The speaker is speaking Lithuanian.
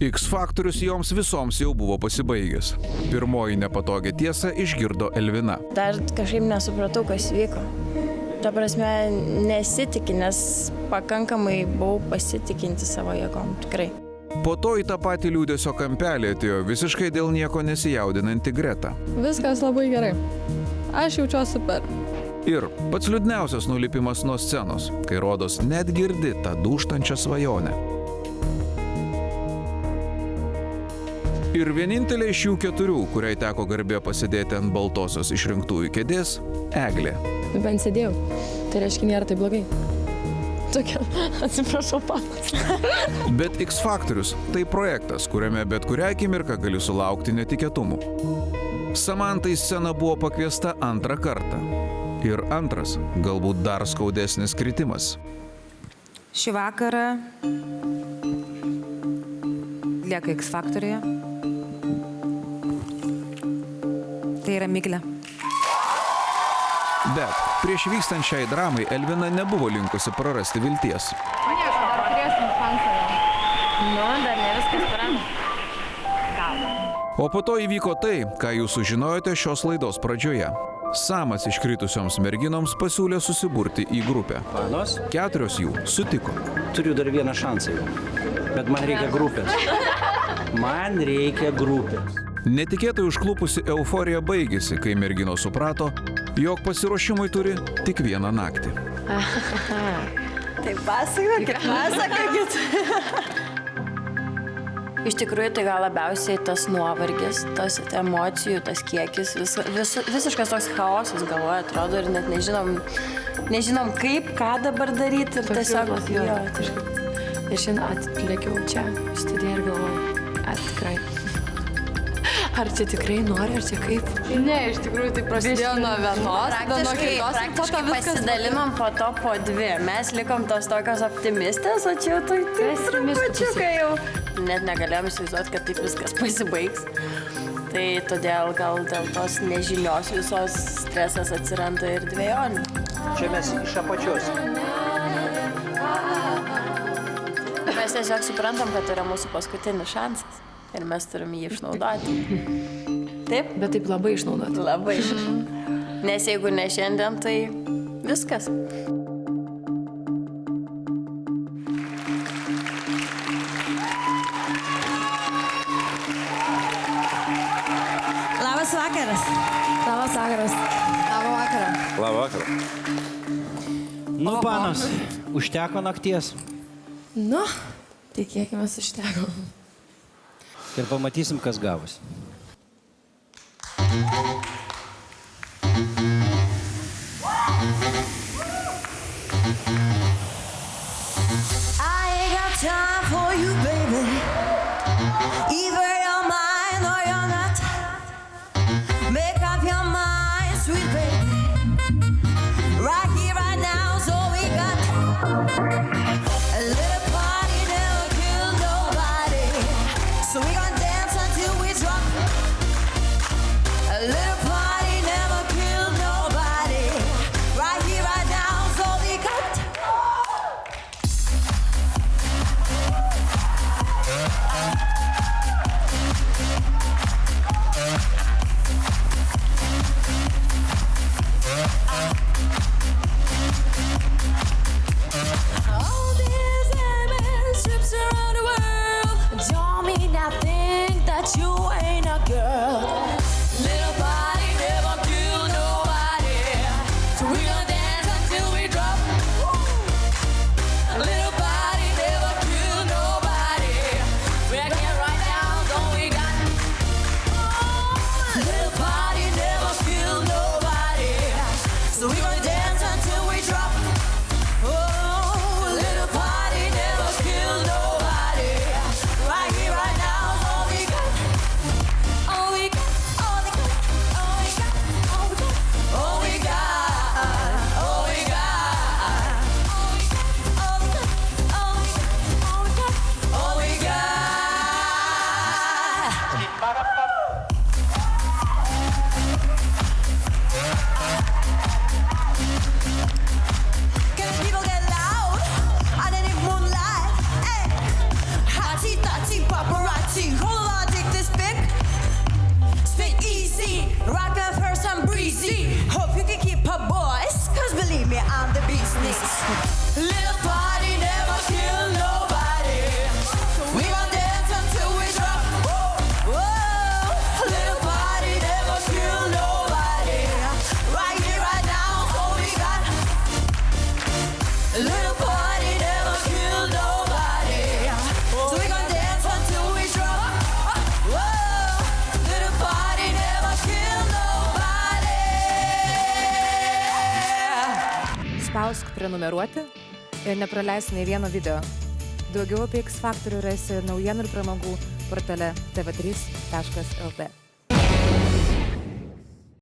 X faktorius joms visoms jau buvo pasibaigęs. Pirmoji nepatogią tiesą išgirdo Elvina. Dar kažkaip nesupratau, kas vyko. Ta prasme, nesitiki, nes pakankamai buvau pasitikinti savo jėgom, tikrai. Po to į tą patį liūdesio kampelį atėjo visiškai dėl nieko nesijaudinanti Greta. Viskas labai gerai. Aš jaučiuosi super. Ir pats liūdniausias nulipimas nuo scenos, kai rodos net girdi tą dūžtančią svajonę. Ir vienintelė iš jų 4, kuriai teko garbė pasėdėti ant baltosios išrinktųjų kėdės – Eglė. Bent sėdėjau. Tai reiškia, nėra tai blogai. Tokia, atsiprašau, panas. Bet X faktorius – tai projektas, kuriame bet kurią akimirką gali sulaukti netikėtumų. Samanta į sceną buvo pakviesta 2 kartą. Ir antras, galbūt dar skaudesnis kritimas. Šį vakarą lieka X faktoriuje. Tai yra Miglė. Bet prieš vykstant šiai dramai Elvina nebuvo linkusi prarasti vilties. Dar turėsim šansą. Dar ne viskas praranda. O po to įvyko tai, ką jūs sužinojote šios laidos pradžioje. Samas iškritusioms merginoms pasiūlė susiburti į grupę. 4 jų sutiko. Turiu dar vieną šansą jau, bet man reikia grupės. Man reikia grupės. Netikėtai užklupusi euforija baigėsi, kai merginos suprato, jog pasiruošimui turi tik 1 naktį. Tai pasakokit. Iš tikrųjų, tai gal labiausiai tas nuovargis, tas emocijų, tas kiekis, visiškas toks chaosas galvoje atrodo ir net nežinom kaip, ką dabar daryti ir tiesiog... Ir šiandien atlėkiau čia į studiją ir galvoju, tikrai. Ar čia tikrai nori, ar čia kaip? Ne, iš tikrųjų tai prasidėjo nuo vienos, tada nuo kitos. Praktiškai pasidalinom po to po 2. Mes likom tos tokios optimistės, o čia jau tai trupučiukai jau. Net negalėjom įsivaizduoti, kad taip viskas pasibaigs. Tai todėl gal dėl tos nežinios visos stresas atsiranda ir dvejonių. Čia mes iš apačios. Mes tiesiog suprantam, kad tai yra mūsų paskutinis šansas. Ir mes turim jį išnaudoti. Taip? Bet taip labai išnaudoti. Labai. Nes jeigu ne šiandien, tai viskas. Labas vakaras. Labas vakaras. Labą vakarą. Labą vakarą. Nu, panas, užteko nakties. Nu, tikėkime užteko. Ir pamatysim, kas gavosi. I ain't got time for you, baby. Either you're mine or you're not. Make up your mind, sweet baby. Right here, right now, is all we got. A little party never killed nobody. So we gonna dance until we drop. A little party never killed nobody. Right here, right now, is all we got. me on the business. Little party never kill nobody. We gon' dance until we drop. Whoa, little party never kill nobody. Right here, right now, all we got. Little party never kill nobody. So we gon' dance until we drop. Whoa, little party never kill nobody. Spausk prenumeruoti ir nepraleisk nei vieno video. Daugiau apie X Factorių rasi naujienų ir pramogų portale tv3.lt.